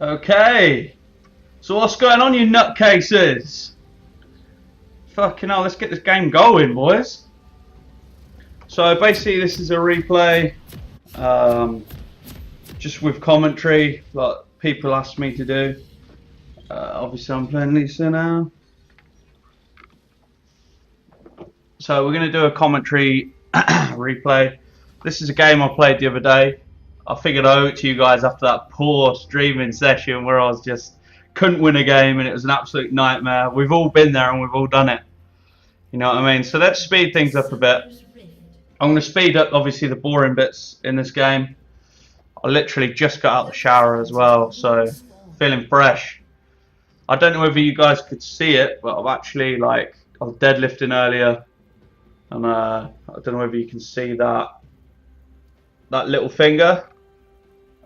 Okay, so what's going on, you nutcases? Fucking hell, let's get this game going, boys. So basically, this is a replay, um, just with commentary, like people asked me to do. Obviously, I'm playing Lisa now. So we're going to do a commentary replay. This is a game I played the other day. I figured I owe it to you guys after that poor streaming session where I was just couldn't win a game and it was an absolute nightmare. We've all been there and we've all done it. You know what I mean? So let's speed things up a bit. I'm going to speed up obviously the boring bits in this game. I literally just got out of the shower as well, so feeling fresh. I don't know whether you guys could see it, but I was deadlifting earlier, and I don't know whether you can see that little finger.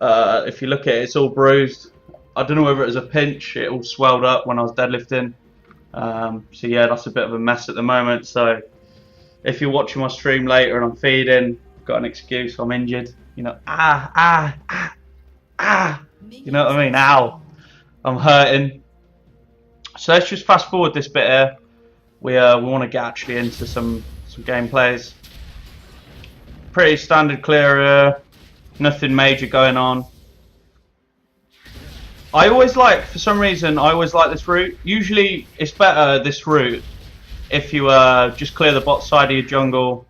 If you look at it, it's all bruised. I don't know whether it was a pinch, it all swelled up when I was deadlifting. So yeah, that's a bit of a mess at the moment. So if you're watching my stream later and I'm feeding, I've got an excuse, I'm injured. You know, you know what I mean? Ow, I'm hurting. So let's just fast forward this bit here. We want to get actually into some gameplays. Pretty standard clear here. Nothing major going on. I always like, for some reason, I always like this route. Usually it's better this route if you just clear the bot side of your jungle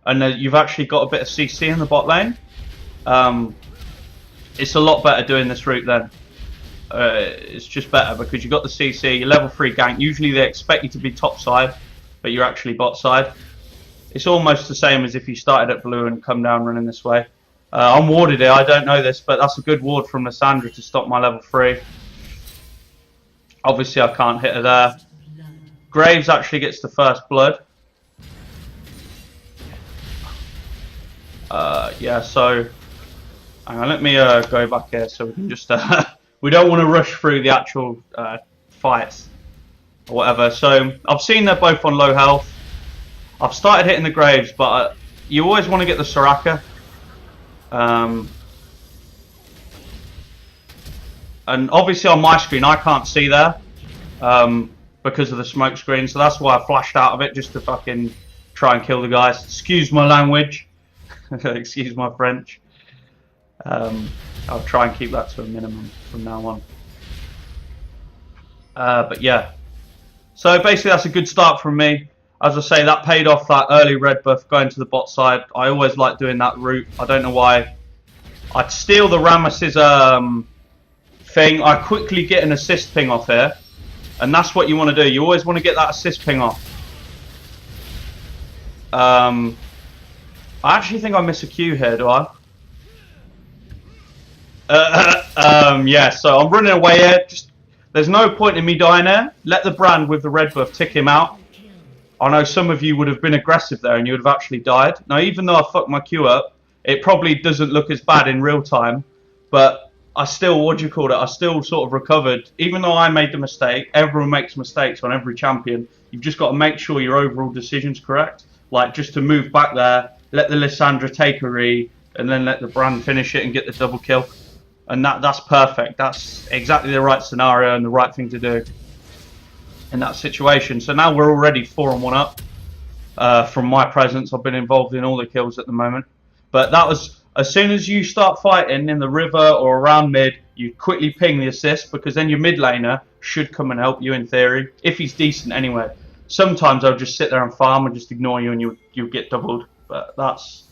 and you've actually got a bit of CC in the bot lane. It's a lot better doing this route then. It's just better because you've got the CC, level 3 gank. Usually they expect you to be top side, but you're actually bot side. It's almost the same as if you started at blue and come down running this way. I'm warded here, I don't know this, but that's a good ward from Lissandra to stop my level 3. Obviously I can't hit her there. Graves actually gets the first blood. Yeah, so hang on, let me go back here so we can just we don't want to rush through the actual fights or whatever. So I've seen they're both on low health. I've started hitting the Graves, but you always want to get the Soraka. And obviously on my screen I can't see there because of the smoke screen, so that's why I flashed out of it just to fucking try and kill the guys. Excuse my language. Excuse my French. I'll try and keep that to a minimum from now on. But yeah, so basically that's a good start from me. As I say, that paid off, that early red buff going to the bot side. I always like doing that route. I don't know why. I'd steal the Rammus's thing. I quickly get an assist ping off here. And that's what you want to do. You always want to get that assist ping off. I actually think I miss a Q here, do I? Yeah, so I'm running away here. There's no point in me dying there. Let the Brand with the red buff tick him out. I know some of you would have been aggressive there and you would have actually died. Now, even though I fucked my Q up, it probably doesn't look as bad in real time, but I still, I still sort of recovered. Even though I made the mistake, everyone makes mistakes on every champion. You've just got to make sure your overall decision's correct. Like, just to move back there, let the Lissandra take a re, and then let the Brand finish it and get the double kill. And that's perfect. That's exactly the right scenario and the right thing to do in that situation. So now we're already 4-1 up from my presence. I've been involved in all the kills at the moment. But that was, as soon as you start fighting in the river or around mid, you quickly ping the assist because then your mid laner should come and help you in theory, if he's decent anyway. Sometimes I'll just sit there and farm and just ignore you and you'll get doubled. But that's...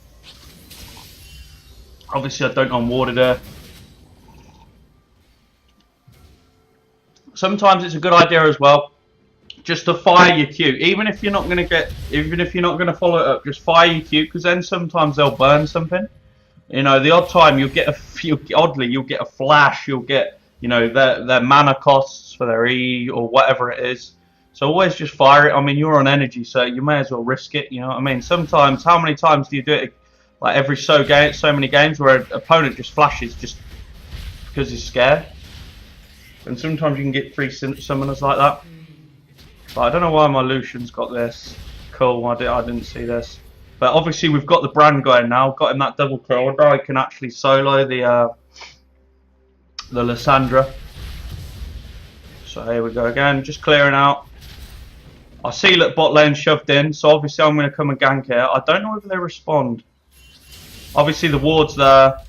Obviously I don't know I'm warded her. Sometimes it's a good idea as well just to fire your Q, even if you're not going to follow it up. Just fire your Q because then sometimes they'll burn something. You know, the odd time you'll get a flash, you'll get, you know, their mana costs for their E or whatever it is. So always just fire it. I mean, you're on energy, so you may as well risk it. You know what I mean? Sometimes, how many times do you do it? Like every so many games where an opponent just flashes just because he's scared. And sometimes you can get free summoners like that. But I don't know why my Lucian's got this. Cool, I didn't see this. But obviously we've got the Brand going now. Got him that double kill. I know I can actually solo the the Lissandra. So here we go again, just clearing out. I see that bot lane shoved in, so obviously I'm going to come and gank here. I don't know if they respond. Obviously the ward's there.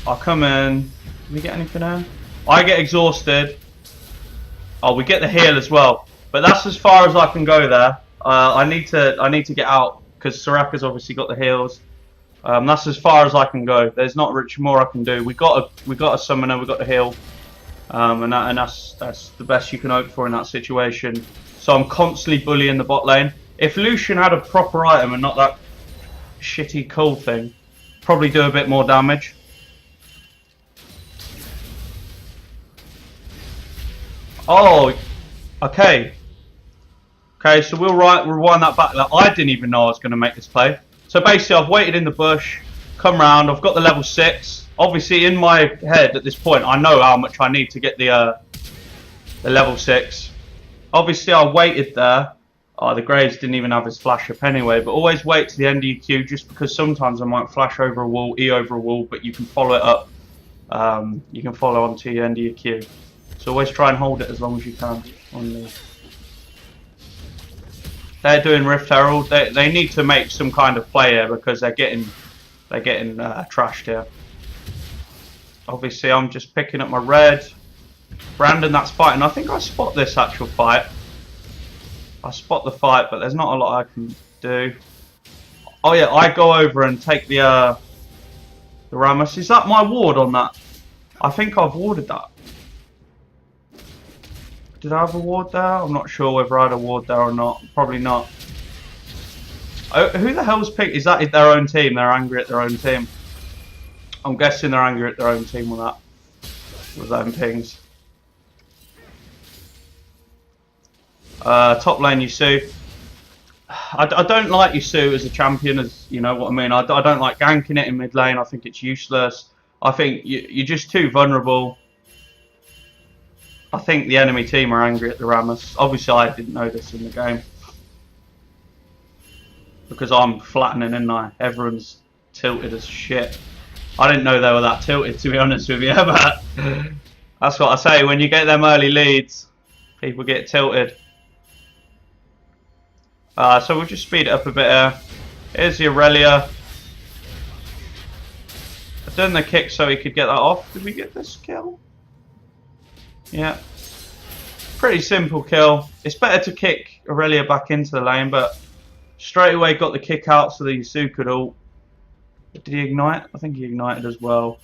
I'll come in. Did we get anything there? I get exhausted. Oh, we get the heal as well. But that's as far as I can go there. I need to get out because Soraka's obviously got the heals. That's as far as I can go. There's not much more I can do. We got a summoner. We got the heal, and that's the best you can hope for in that situation. So I'm constantly bullying the bot lane. If Lucian had a proper item and not that shitty cool thing, probably do a bit more damage. Oh, okay. Okay, so we'll rewind that back. I didn't even know I was going to make this play. So basically, I've waited in the bush, come round. I've got the level 6. Obviously, in my head at this point, I know how much I need to get the level 6. Obviously, I waited there. Oh, the Graves didn't even have his flash up anyway. But always wait to the end of your queue, just because sometimes I might flash over a wall, E over a wall, but you can follow it up. You can follow on to the end of your queue. So always try and hold it as long as you can on the. They're doing Rift Herald. They need to make some kind of play here because they're getting trashed here. Obviously, I'm just picking up my red. Brandon, that's fighting. I think I spot this actual fight. I spot the fight, but there's not a lot I can do. Oh yeah, I go over and take the Rammus. Is that my ward on that? I think I've warded that. Did I have a ward there? I'm not sure whether I had a ward there or not. Probably not. Oh, who the hell's picked? Is that their own team? They're angry at their own team. I'm guessing they're angry at their own team with that. With them pings. Top lane Yasuo. I don't like Yasuo as a champion, as you know what I mean. I don't like ganking it in mid lane. I think it's useless. I think you're just too vulnerable. I think the enemy team are angry at the Rammus. Obviously, I didn't know this in the game. Because I'm flattening, isn't I? Everyone's tilted as shit. I didn't know they were that tilted, to be honest with you, but that's what I say. When you get them early leads, people get tilted. So we'll just speed it up a bit here. Here's the Aurelia. I've done the kick so he could get that off. Did we get this kill? Yeah. Pretty simple kill. It's better to kick Aurelia back into the lane, but straight away got the kick out so the Yasuo could ult. Did he ignite? I think he ignited as well.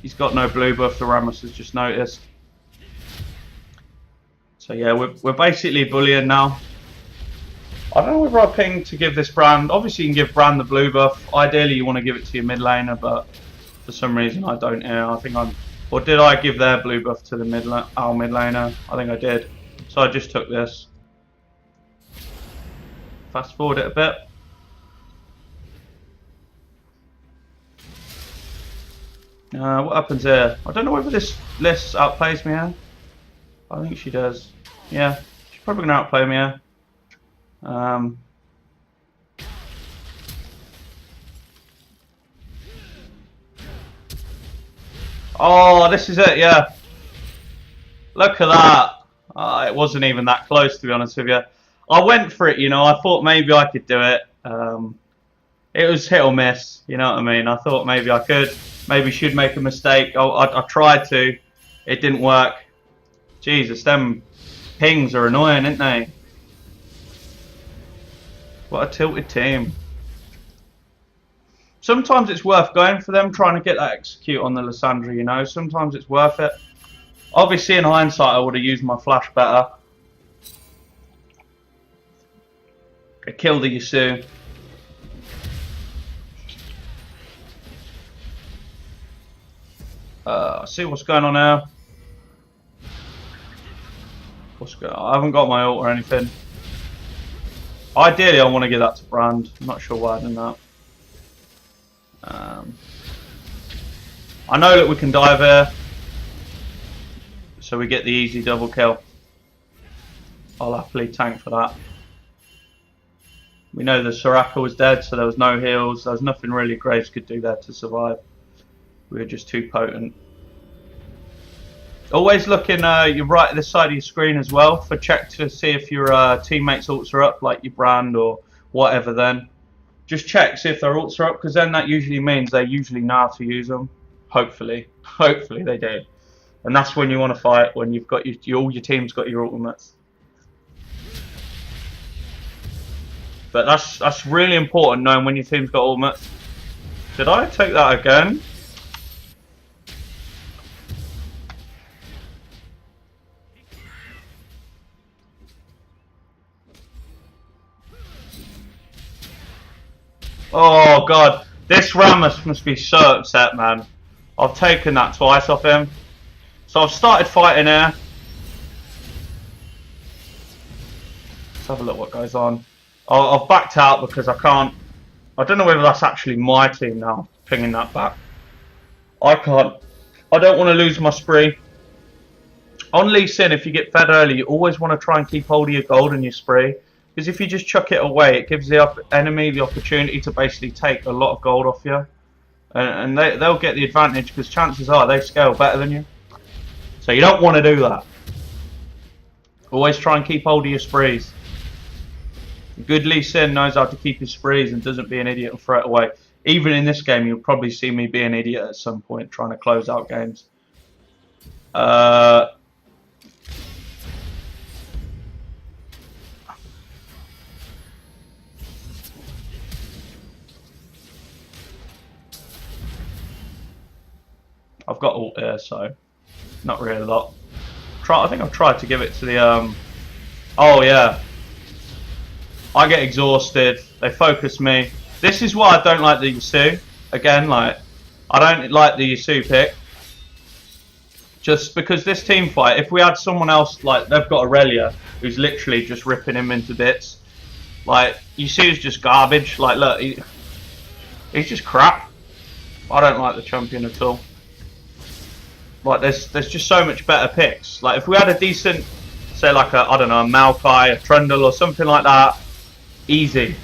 He's got no blue buff, the Rammus has just noticed. So yeah, we're basically bullying now. I don't know whether I ping to give this Brand. Obviously you can give Brand the blue buff. Ideally you want to give it to your mid laner, but for some reason I don't here. I think I'm... Or did I give their blue buff to the our mid laner? I think I did. So I just took this. Fast forward it a bit. What happens here? I don't know whether this list outplays me here. I think she does. Yeah, she's probably going to outplay me here. Oh, this is it, yeah. Look at that. It wasn't even that close, to be honest with you. I went for it, you know. I thought maybe I could do it. It was hit or miss, you know what I mean. I thought maybe I could. Maybe should make a mistake. I tried to. It didn't work. Jesus, them pings are annoying, aren't they? What a tilted team. Sometimes it's worth going for them, trying to get that execute on the Lissandra, you know. Sometimes it's worth it. Obviously, in hindsight, I would have used my flash better. I killed the Yasuo. See what's going on now. I haven't got my ult or anything. Ideally, I want to give that to Brand. I'm not sure why I did that. I know that we can dive here, so we get the easy double kill. I'll happily tank for that. We know the Soraka was dead, so there was no heals. There was nothing really Graves could do there to survive. We were just too potent. Always look in your right at the side of your screen as well for check to see if your teammates' ults are up, like your brand or whatever. Then just check, see if their ults are up, because then that usually means they usually know how to use them. Hopefully, hopefully they do. And that's when you want to fight, when you've got all your team's got your ultimates. But that's really important, knowing when your team's got ultimates. Did I take that again? Oh god, this Rammus must be so upset, man. I've taken that twice off him. So I've started fighting here. Let's have a look what goes on. I've backed out because I can't. I don't know whether that's actually my team now, pinging that back. I can't. I don't want to lose my spree. On Lee Sin, if you get fed early, you always want to try and keep hold of your gold and your spree. Because if you just chuck it away, it gives the enemy the opportunity to basically take a lot of gold off you. And they'll get the advantage because chances are they scale better than you. So you don't want to do that. Always try and keep hold of your sprees. Good Lee Sin knows how to keep his sprees and doesn't be an idiot and throw it away. Even in this game, you'll probably see me be an idiot at some point trying to close out games. I've got ult here, so not really a lot. I think I've tried to give it to the oh yeah. I get exhausted. They focus me. This is why I don't like the Yasuo. Again, like I don't like the Yasuo pick. Just because this team fight, if we had someone else, like they've got Aurelia, who's literally just ripping him into bits. Like Yasuo's just garbage. Like look, he's just crap. I don't like the champion at all. Like there's just so much better picks. Like if we had a decent, say like a, I don't know, a Maokai, a Trundle or something like that, easy.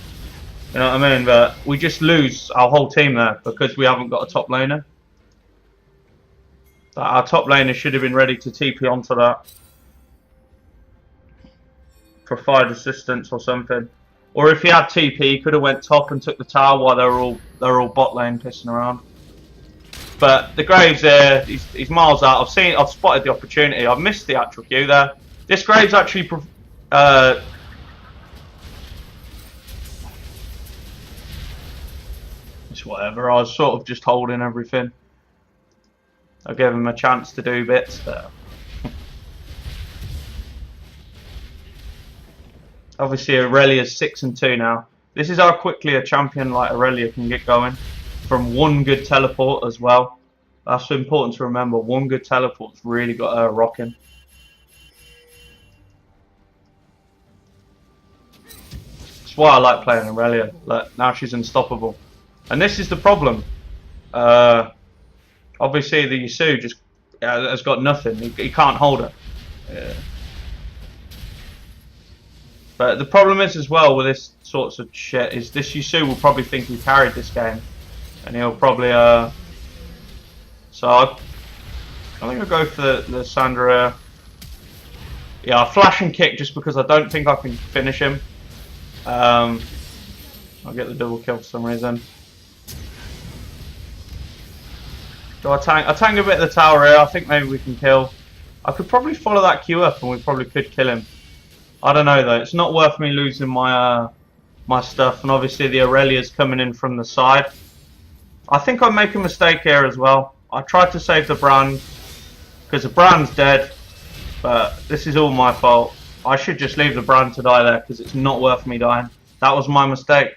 You know what I mean? But we just lose our whole team there because we haven't got a top laner. Our top laner should have been ready to TP onto that. Provide assistance or something. Or if he had TP, he could have went top and took the tower while they're all bot lane pissing around. But the Graves there, he's miles out. I've spotted the opportunity. I've missed the actual Q there. This Graves actually, it's whatever. I was sort of just holding everything. I gave him a chance to do bits, but obviously Aurelia's 6-2 now. This is how quickly a champion like Aurelia can get going. From one good teleport as well. That's important to remember. One good teleport's really got her rocking. That's why I like playing Aurelia. Like, now she's unstoppable. And this is the problem. Obviously the Yasuo just has got nothing. He can't hold her. Yeah. But the problem is as well with this sorts of shit is this Yasuo will probably think he carried this game. And he'll probably, so I think I'll go for the Sandra. Yeah, I'll flash and kick just because I don't think I can finish him. I'll get the double kill for some reason. Do I tank? I tank a bit of the tower here. I think maybe we can kill. I could probably follow that Q up and we probably could kill him. I don't know though. It's not worth me losing my my stuff. And obviously the Aurelia's coming in from the side. I think I make a mistake here as well. I tried to save the brand because the brand's dead, but this is all my fault. I should just leave the brand to die there because it's not worth me dying. That was my mistake.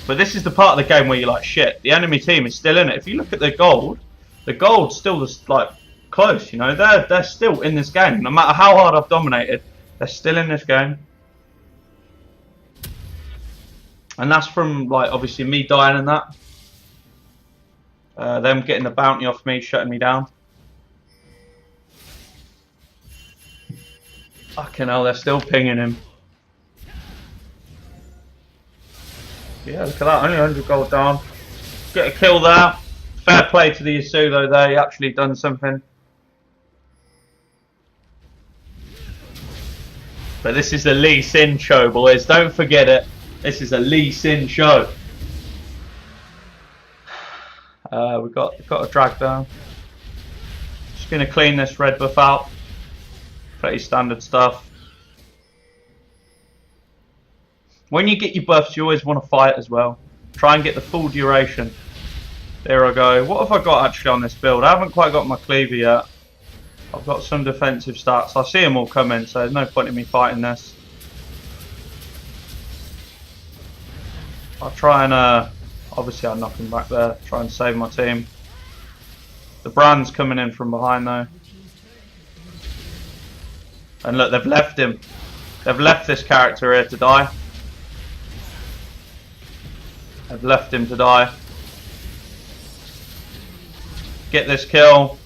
But this is the part of the game where you're like, shit, the enemy team is still in it. If you look at the gold's still just like close, you know, they're still in this game. No matter how hard I've dominated, they're still in this game. And that's from, like, obviously me dying and that. Them getting the bounty off me, shutting me down. Fucking hell, they're still pinging him. Yeah, look at that, only 100 gold down. Get a kill there. Fair play to the Yasuo though, they actually done something. But this is the Lee Sin show, boys. Don't forget it. This is a Lee Sin show. We've got a drag down. Just gonna clean this red buff out. Pretty standard stuff. When you get your buffs, you always want to fight as well. Try and get the full duration. There I go. What have I got actually on this build? I haven't quite got my cleaver yet. I've got some defensive stats. I see them all coming, so there's no point in me fighting this. I'll try and, obviously I'll knock him back there, try and save my team. The brand's coming in from behind though. And look, they've left him. They've left this character here to die. They've left him to die. Get this kill.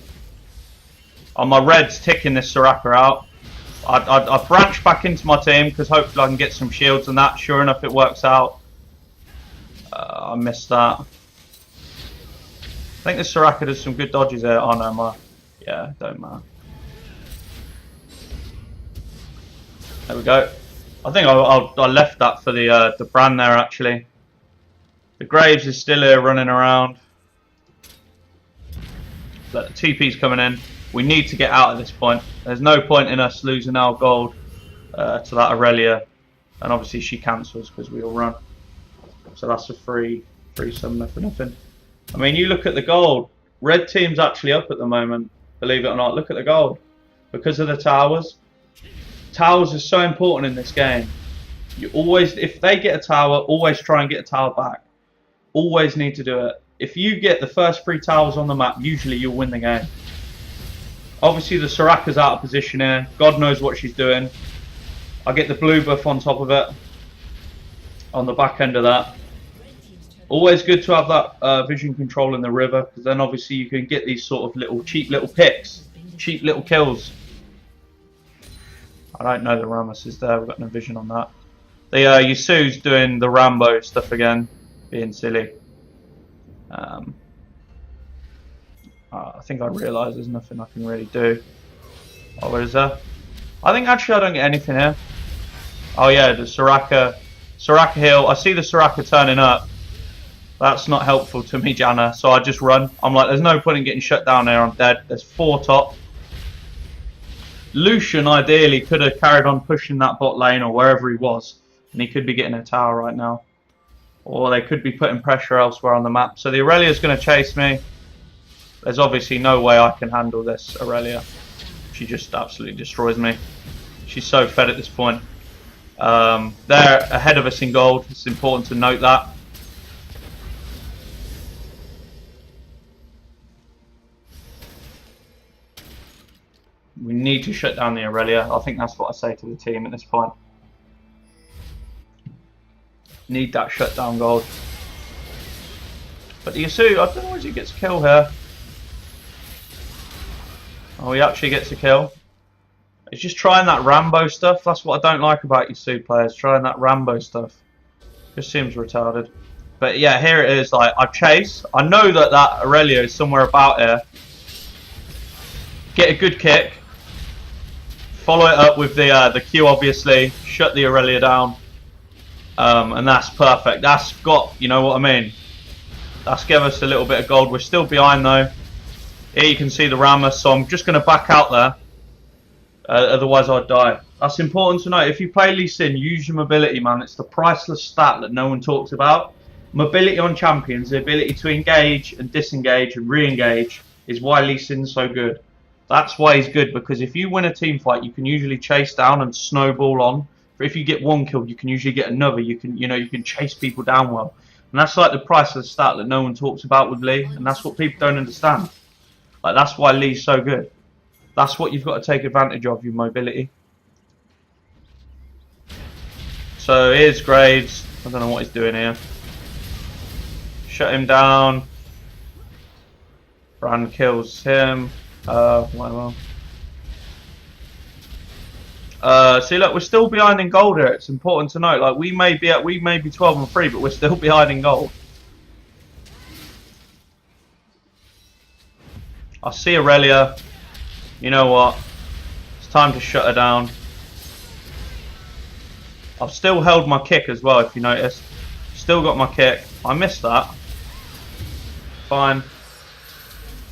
On my reds, ticking this Soraka out. I branch back into my team because hopefully I can get some shields and that. Sure enough, it works out. I missed that. I think the Soraka does some good dodges there. Oh no, yeah, don't matter. There we go. I think I left that for the brand there actually. The Graves is still here running around. But the TP's coming in. We need to get out at this point. There's no point in us losing our gold to that Aurelia. And obviously she cancels because we all run. So that's a free summoner for nothing. I mean, you look at the gold. Red team's actually up at the moment. Believe it or not. Look at the gold. Because of the towers. Towers are so important in this game. You always, if they get a tower, always try and get a tower back. Always need to do it. If you get the first 3 towers on the map, usually you'll win the game. Obviously the Soraka's out of position here. God knows what she's doing. I get the blue buff on top of it. On the back end of that. Always good to have that vision control in the river. Because then obviously you can get these sort of little cheap little picks. Cheap little kills. I don't know the Rammus is there. We've got no vision on that. The Yasuo's doing the Rambo stuff again. Being silly. I think I realise there's nothing I can really do. Oh, what is there? I think actually I don't get anything here. Oh yeah, the Soraka heal. I see the Soraka turning up. That's not helpful to me, Janna. So I just run. I'm like, there's no point in getting shut down there. I'm dead. There's 4 top. Lucian ideally could have carried on pushing that bot lane or wherever he was, and he could be getting a tower right now. Or they could be putting pressure elsewhere on the map. So the Aurelia's going to chase me. There's obviously no way I can handle this Aurelia. She just absolutely destroys me. She's so fed at this point. They're ahead of us in gold. It's important to note that. We need to shut down the Aurelia. I think that's what I say to the team at this point. Need that shutdown gold. But the Yasuo, I don't know if he gets a kill here. Oh, he actually gets a kill. He's just trying that Rambo stuff. That's what I don't like about Yasuo players. Trying that Rambo stuff. Just seems retarded. But yeah, here it is. Like, I chase. I know that Aurelia is somewhere about here. Get a good kick. Follow it up with the Q, obviously. Shut the Aurelia down. And that's perfect. That's got, you know what I mean? That's give us a little bit of gold. We're still behind though. Here you can see the Rammus, so I'm just going to back out there. Otherwise I'd die. That's important to note. If you play Lee Sin, use your mobility, man. It's the priceless stat that no one talks about. Mobility on champions, the ability to engage and disengage and re-engage, is why Lee Sin's so good. That's why he's good, because if you win a team fight, you can usually chase down and snowball on. But if you get one kill, you can usually get another. You can chase people down well. And that's like the priceless stat that no one talks about with Lee, and that's what people don't understand. Like, that's why Lee's so good. That's what you've got to take advantage of, your mobility. So here's Graves. I don't know what he's doing here. Shut him down. Brand kills him. Well. See, look, we're still behind in gold here. It's important to note. Like, we may be 12 and 3, but we're still behind in gold. I see Aurelia. You know what? It's time to shut her down. I've still held my kick as well, if you noticed. Still got my kick. I missed that. Fine.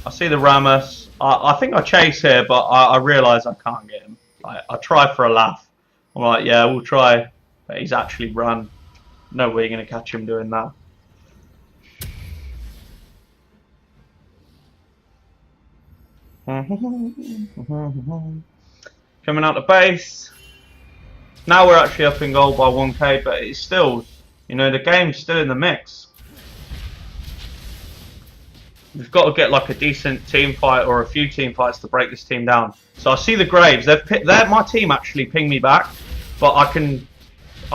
I see the Rammus. I think I chase here, but I realise I can't get him. I try for a laugh. I'm like, yeah, we'll try. But he's actually run. No way you're going to catch him doing that. Coming out the base. Now we're actually up in gold by 1k, but it's still, you know, the game's still in the mix. We've got to get like a decent team fight or a few team fights to break this team down. So I see the Graves. They're my team actually ping me back, but I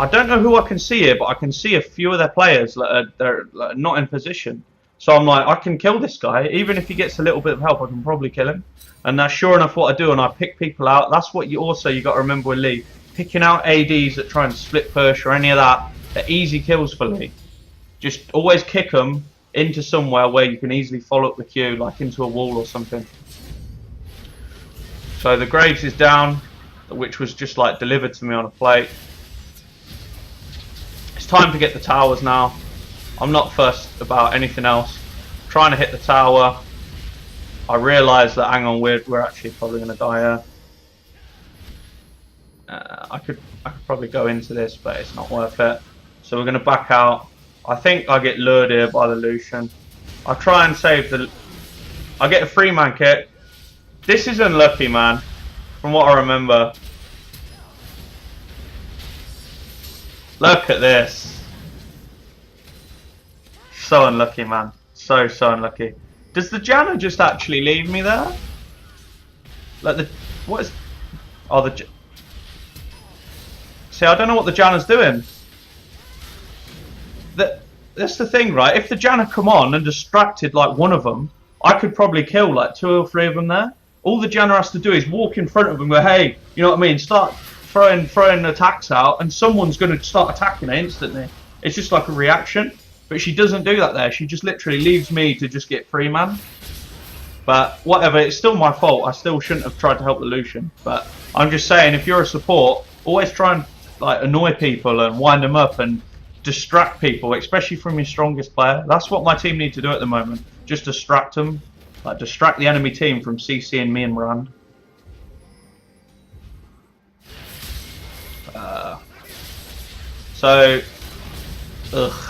don't know who I can see here, but I can see a few of their players that they're not in position. So I'm like, I can kill this guy. Even if he gets a little bit of help, I can probably kill him. And that's sure enough what I do, and I pick people out. That's what you got to remember with Lee. Picking out ADs that try and split push or any of that, they're easy kills for Lee. Just always kick them into somewhere where you can easily follow up the queue, like into a wall or something. So the Graves is down, which was just like delivered to me on a plate. It's time to get the towers now. I'm not fussed about anything else. I'm trying to hit the tower. I realise that, hang on, we're actually probably going to die here. I could probably go into this, but it's not worth it. So we're going to back out. I think I get lured here by the Lucian. I try and save the... I get a 3-man kick. This is unlucky, man, from what I remember. Look at this. So unlucky, man. So unlucky. Does the Janna just actually leave me there? Like what is... Oh, see, I don't know what the Janna's doing. That's the thing, right? If the Janna come on and distracted like one of them, I could probably kill like 2 or 3 of them there. All the Janna has to do is walk in front of them and go, hey, you know what I mean? Start throwing attacks out, and someone's going to start attacking her instantly. It's just like a reaction. But she doesn't do that there. She just literally leaves me to just get 3-man. But whatever, it's still my fault. I still shouldn't have tried to help the Lucian. But I'm just saying, if you're a support, always try and like annoy people and wind them up and distract people, especially from your strongest player. That's what my team need to do at the moment. Just distract them. Like distract the enemy team from CCing me and Miranda.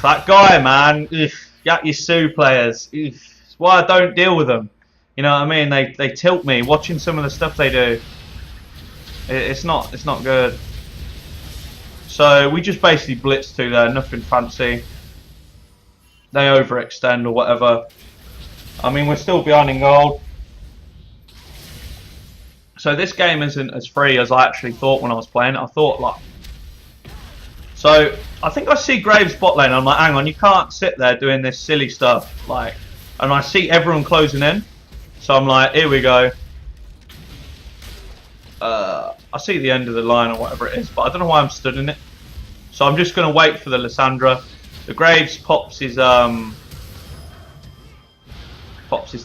That guy, man. Yakisu players. It's why I don't deal with them. You know what I mean? They tilt me. Watching some of the stuff they do, it's not good. So we just basically blitz to there. Nothing fancy. They overextend or whatever. I mean, we're still behind in gold. So this game isn't as free as I actually thought when I was playing it. I thought like... So I think I see Graves bot lane. I'm like, hang on, you can't sit there doing this silly stuff. Like, and I see everyone closing in. So I'm like, here we go. I see the end of the line or whatever it is, but I don't know why I'm stood in it. So I'm just going to wait for the Lissandra. The Graves pops his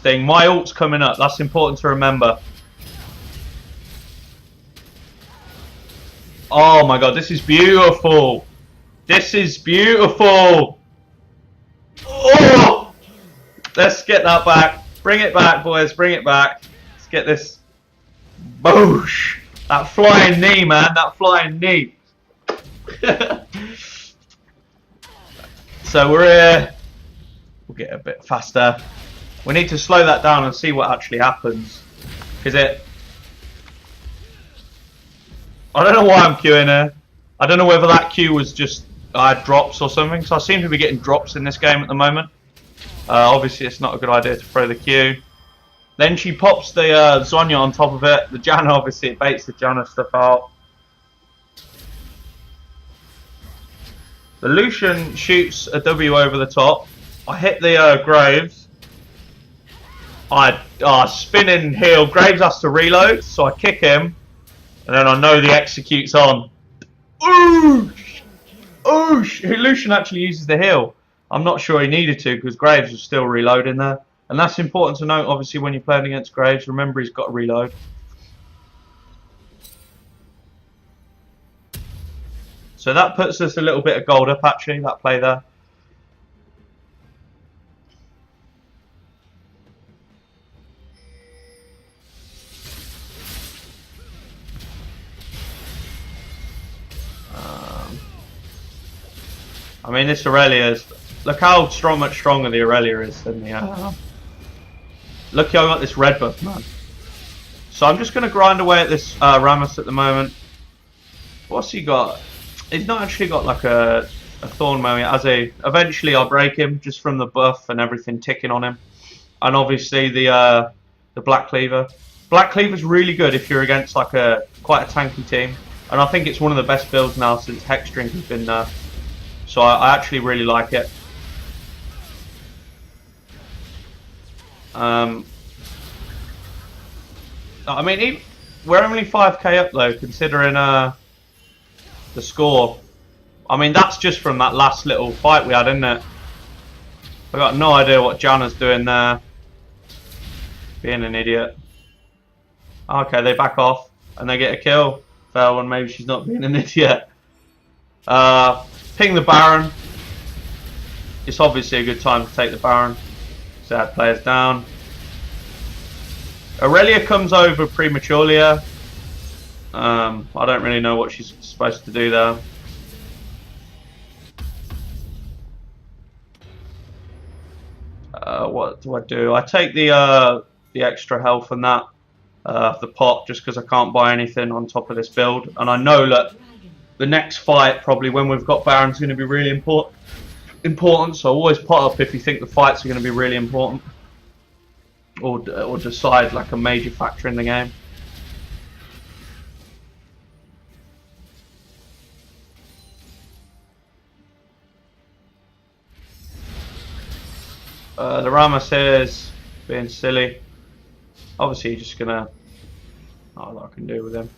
thing. My ult's coming up. That's important to remember. Oh my god, this is beautiful. This is beautiful. Oh! Let's get that back. Bring it back, boys. Bring it back. Let's get this. Boosh! That flying knee, man. That flying knee. So we're here. We'll get a bit faster. We need to slow that down and see what actually happens. Because I don't know why I'm queuing here. I don't know whether that queue was just I had drops or something. So I seem to be getting drops in this game at the moment. Obviously, it's not a good idea to throw the queue. Then she pops the Zhonya on top of it. The Janna, obviously, it baits the Janna stuff out. The Lucian shoots a W over the top. I hit the Graves. Spinning heel. Graves has to reload, so I kick him. And then I know the execute's on. Oosh! Oosh! Lucian actually uses the heal. I'm not sure he needed to because Graves was still reloading there. And that's important to note, obviously, when you're playing against Graves. Remember, he's got to reload. So that puts us a little bit of gold up, actually, that play there. I mean, this Aurelia is... Look how much stronger the Aurelia is than the... Look, I got this red buff, man. So I'm just going to grind away at this Rammus at the moment. What's he got? He's not actually got like a Thorn Mail yet, has he? Eventually I'll break him just from the buff and everything ticking on him. And obviously the Black Cleaver. Black Cleaver's really good if you're against like quite a tanky team. And I think it's one of the best builds now since Hexdrink has been nerfed. So I actually really like it. I mean, we're only 5k up though, considering the score. I mean, that's just from that last little fight we had, isn't it? I got no idea what Janna's doing there. Being an idiot. Okay, they back off and they get a kill. Fair one, maybe she's not being an idiot. Ping the Baron. It's obviously a good time to take the Baron. So that player's down. Aurelia comes over prematurely. I don't really know what she's supposed to do there. What do I do? I take the extra health and that the pot just because I can't buy anything on top of this build, and I know that the next fight probably when we've got Baron's going to be really important. So always pot up if you think the fights are going to be really important or decide like a major factor in the game. The Rammus here is being silly. Obviously, just gonna. Oh, what I can do with him.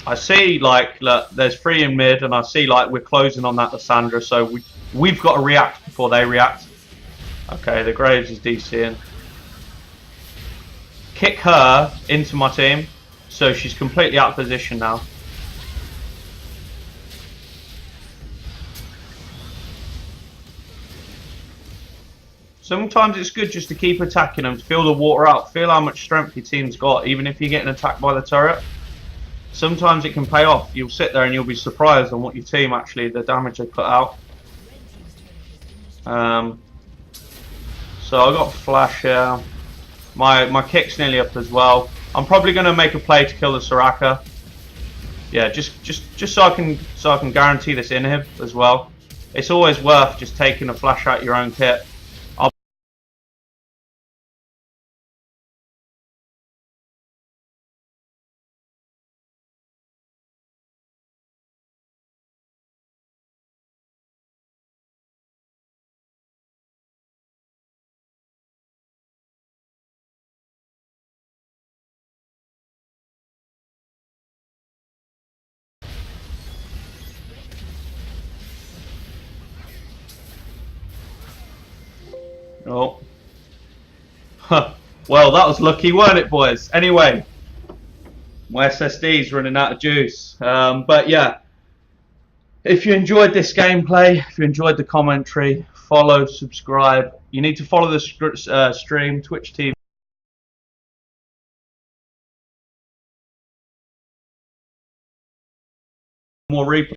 I see like look, there's 3 in mid, and I see like we're closing on that Lissandra, so we've got to react before they react. Okay, the Graves is DCing. Kick her into my team, so she's completely out of position now. Sometimes it's good just to keep attacking them, to feel the water out, feel how much strength your team's got, even if you're getting attacked by the turret. Sometimes it can pay off. You'll sit there and you'll be surprised on what your team actually, the damage they put out. So I got flash here. My kick's nearly up as well. I'm probably going to make a play to kill the Soraka. Yeah, just so I can guarantee this inhib as well. It's always worth just taking a flash out your own kit. Oh. Well, that was lucky, weren't it, boys? Anyway, my SSD's running out of juice. But yeah, if you enjoyed this gameplay, if you enjoyed the commentary, follow, subscribe. You need to follow the stream, Twitch TV. More replay.